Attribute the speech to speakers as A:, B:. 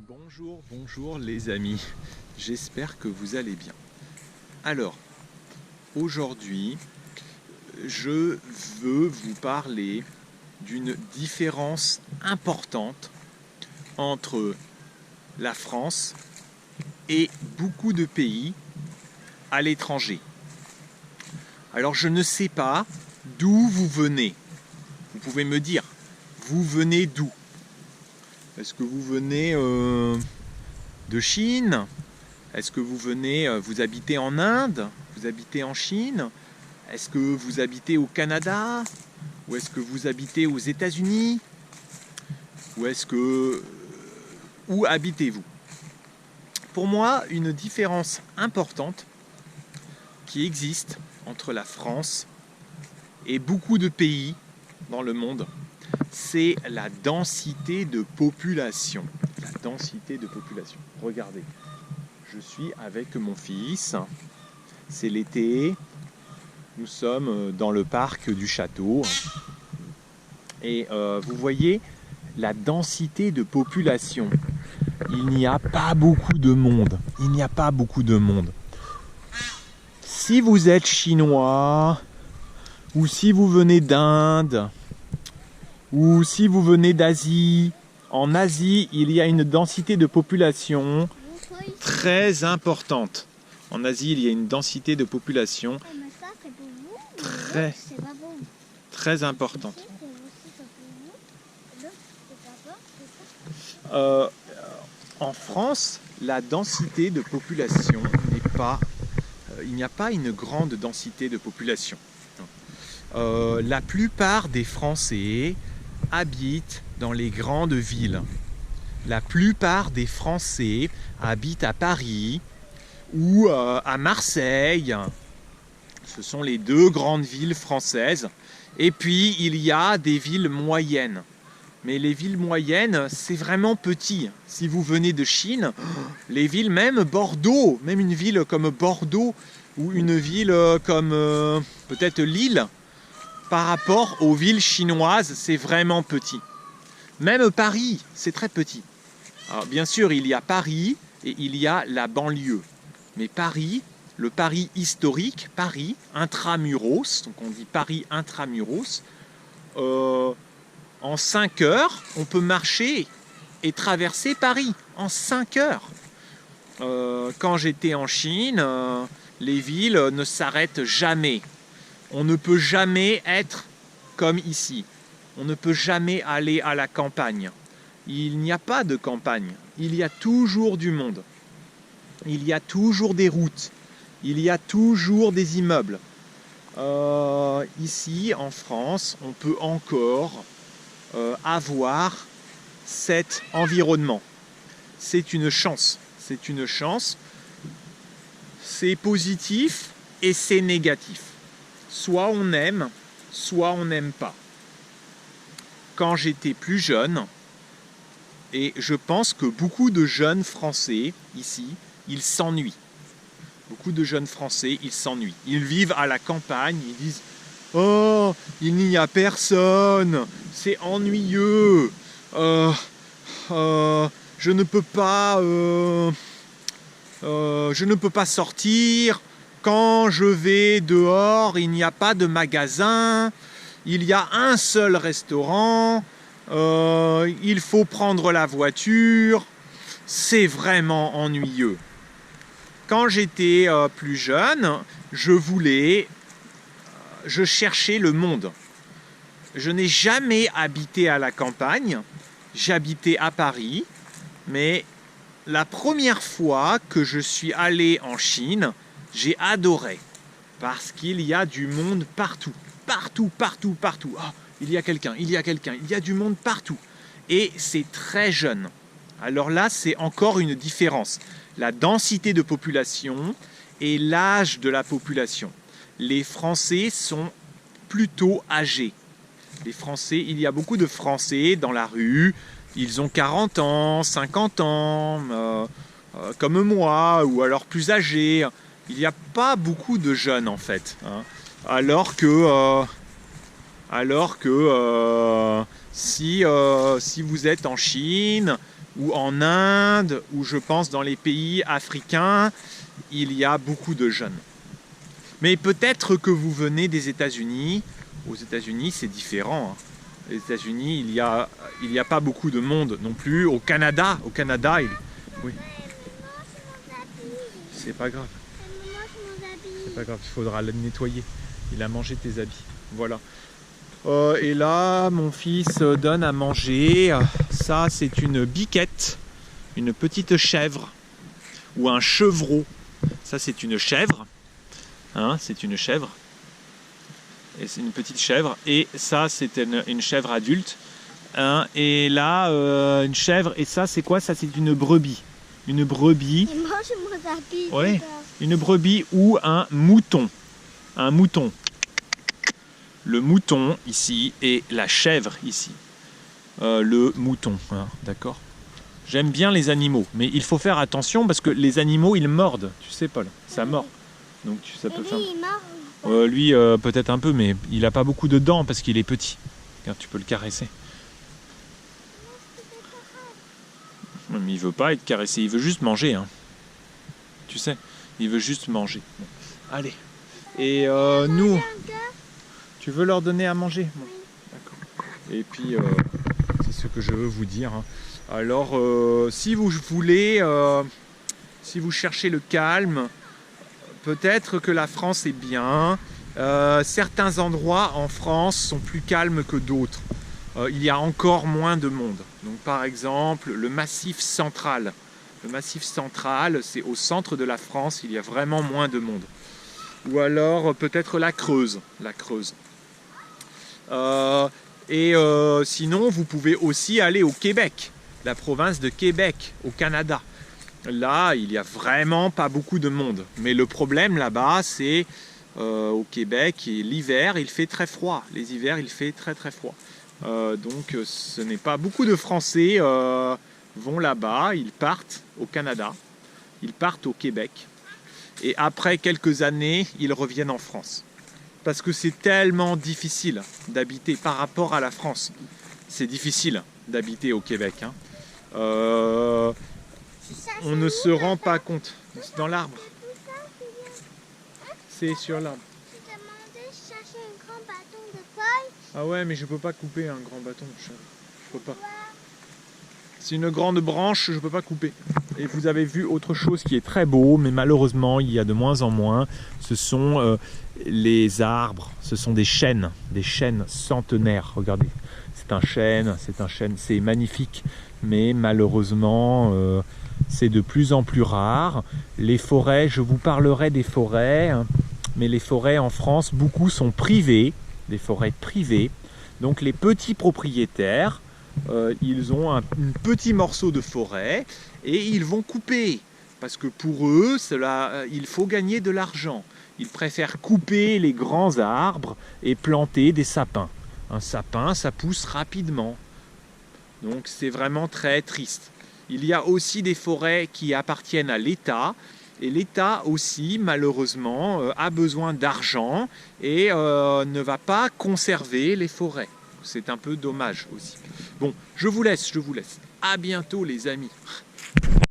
A: Bonjour, bonjour les amis, j'espère que vous allez bien. Alors, aujourd'hui, je veux vous parler d'une différence importante entre la France et beaucoup de pays à l'étranger. Alors, je ne sais pas d'où vous venez. Vous pouvez me dire, vous venez d'où? Est-ce que vous venez de Chine? Est-ce que vous habitez en Inde? Vous habitez en Chine? Est-ce que vous habitez au Canada? Ou est-ce que vous habitez aux États-Unis? Où habitez-vous? Pour moi, une différence importante qui existe entre la France et beaucoup de pays dans le monde, c'est la densité de population. La densité de population. Regardez, je suis avec mon fils, c'est l'été, nous sommes dans le parc du château et vous voyez la densité de population. Il n'y a pas beaucoup de monde. Il n'y a pas beaucoup de monde. Si vous êtes chinois ou si vous venez d'Inde, ou si vous venez d'Asie, en Asie, il y a une densité de population très importante. En Asie, il y a une densité de population très importante. En France, la densité de population n'est pas... il n'y a pas une grande densité de population. La plupart des Français habitent dans les grandes villes. La plupart des Français habitent à Paris ou à Marseille. Ce sont les deux grandes villes françaises. Et puis, il y a des villes moyennes. Mais les villes moyennes, c'est vraiment petit. Si vous venez de Chine, les villes, même Bordeaux, même une ville comme Bordeaux ou une ville comme peut-être Lille, par rapport aux villes chinoises, c'est vraiment petit. Même Paris, c'est très petit. Alors, bien sûr, il y a Paris et il y a la banlieue. Mais Paris, le Paris historique, Paris, intramuros, donc on dit Paris intramuros, en 5 heures, on peut marcher et traverser Paris en 5 heures. Quand j'étais en Chine, les villes ne s'arrêtent jamais. On ne peut jamais être comme ici. On ne peut jamais aller à la campagne. Il n'y a pas de campagne. Il y a toujours du monde. Il y a toujours des routes. Il y a toujours des immeubles. Ici, en France, on peut encore avoir cet environnement. C'est une chance. C'est une chance. C'est positif et c'est négatif. Soit on aime, soit on n'aime pas. Quand j'étais plus jeune, et je pense que beaucoup de jeunes Français ici, ils s'ennuient. Beaucoup de jeunes Français, ils s'ennuient. Ils vivent à la campagne, ils disent « Oh, il n'y a personne, c'est ennuyeux, je ne peux pas sortir. Quand je vais dehors, il n'y a pas de magasin, il y a un seul restaurant, il faut prendre la voiture, c'est vraiment ennuyeux. » Quand j'étais plus jeune, je cherchais le monde. Je n'ai jamais habité à la campagne, j'habitais à Paris, mais la première fois que je suis allé en Chine, j'ai adoré, parce qu'il y a du monde partout, partout, partout, partout. Oh, il y a quelqu'un, il y a quelqu'un, il y a du monde partout. Et c'est très jeune. Alors là, c'est encore une différence. La densité de population et l'âge de la population. Les Français sont plutôt âgés. Les Français, il y a beaucoup de Français dans la rue, ils ont 40 ans, 50 ans, comme moi, ou alors plus âgés. Il n'y a pas beaucoup de jeunes en fait, hein. Alors que si vous êtes en Chine ou en Inde, ou je pense dans les pays africains, il y a beaucoup de jeunes. Mais peut-être que vous venez des États-Unis. Aux États-Unis, c'est différent. Les États-Unis, il y a pas beaucoup de monde non plus. Au Canada, oui. C'est pas grave. C'est pas grave, il faudra le nettoyer. Il a mangé tes habits. Voilà. Et là, mon fils donne à manger. Ça, c'est une biquette, une petite chèvre ou un chevreau. Ça, c'est une chèvre. Hein, c'est une chèvre. Et c'est une petite chèvre. Et ça, c'est une chèvre adulte. Hein, et là, une chèvre. Et ça, c'est quoi? Ça, c'est une brebis. Une brebis.
B: Il mange mon habit.
A: Ouais. Une brebis ou un mouton. Un mouton. Le mouton ici et la chèvre ici. Le mouton, hein, d'accord? J'aime bien les animaux, mais il faut faire attention parce que les animaux, ils mordent. Tu sais, Paul, ça mord. Donc ça peut
B: Lui,
A: faire...
B: il mord.
A: Lui, peut-être un peu, mais il n'a pas beaucoup de dents parce qu'il est petit. Car tu peux le caresser. Mais il veut pas être caressé, il veut juste manger. Hein. Tu sais, il veut juste manger. Bon. Allez. Et nous, tu veux leur donner à manger? Bon. D'accord. Et puis, c'est ce que je veux vous dire. Hein. Alors, si vous voulez, si vous cherchez le calme, peut-être que la France est bien. Certains endroits en France sont plus calmes que d'autres. Il y a encore moins de monde. Donc, par exemple, le Massif central. Le Massif central, c'est au centre de la France, il y a vraiment moins de monde. Ou alors peut-être la Creuse. La Creuse. Sinon, vous pouvez aussi aller au Québec, la province de Québec, au Canada. Là, il n'y a vraiment pas beaucoup de monde. Mais le problème là-bas, c'est au Québec, l'hiver, il fait très froid. Les hivers, il fait très très froid. Donc, ce n'est pas beaucoup de Français vont là-bas, ils partent au Canada, ils partent au Québec. Et après quelques années, ils reviennent en France. Parce que c'est tellement difficile d'habiter par rapport à la France. C'est difficile d'habiter au Québec. Hein. On ne se rend pas compte. C'est dans l'arbre. C'est sur l'arbre.
B: Je demandais de chercher un grand bâton de feuilles.
A: Ah ouais, mais je peux pas couper un grand bâton. Je peux pas. C'est une grande branche, je ne peux pas couper. Et vous avez vu autre chose qui est très beau, mais malheureusement, il y a de moins en moins. Ce sont les arbres, ce sont des chênes centenaires. Regardez, c'est un chêne, c'est magnifique. Mais malheureusement, c'est de plus en plus rare. Les forêts, je vous parlerai des forêts, hein, mais les forêts en France, beaucoup sont privées, des forêts privées. Donc les petits propriétaires, ils ont un petit morceau de forêt et ils vont couper parce que pour eux il faut gagner de l'argent. Ils préfèrent couper les grands arbres et planter des sapins. Un sapin, ça pousse rapidement, donc c'est vraiment très triste. Il y a aussi des forêts qui appartiennent à l'État et l'État aussi malheureusement a besoin d'argent et ne va pas conserver les forêts. C'est un peu dommage aussi. Bon, je vous laisse. À bientôt les amis.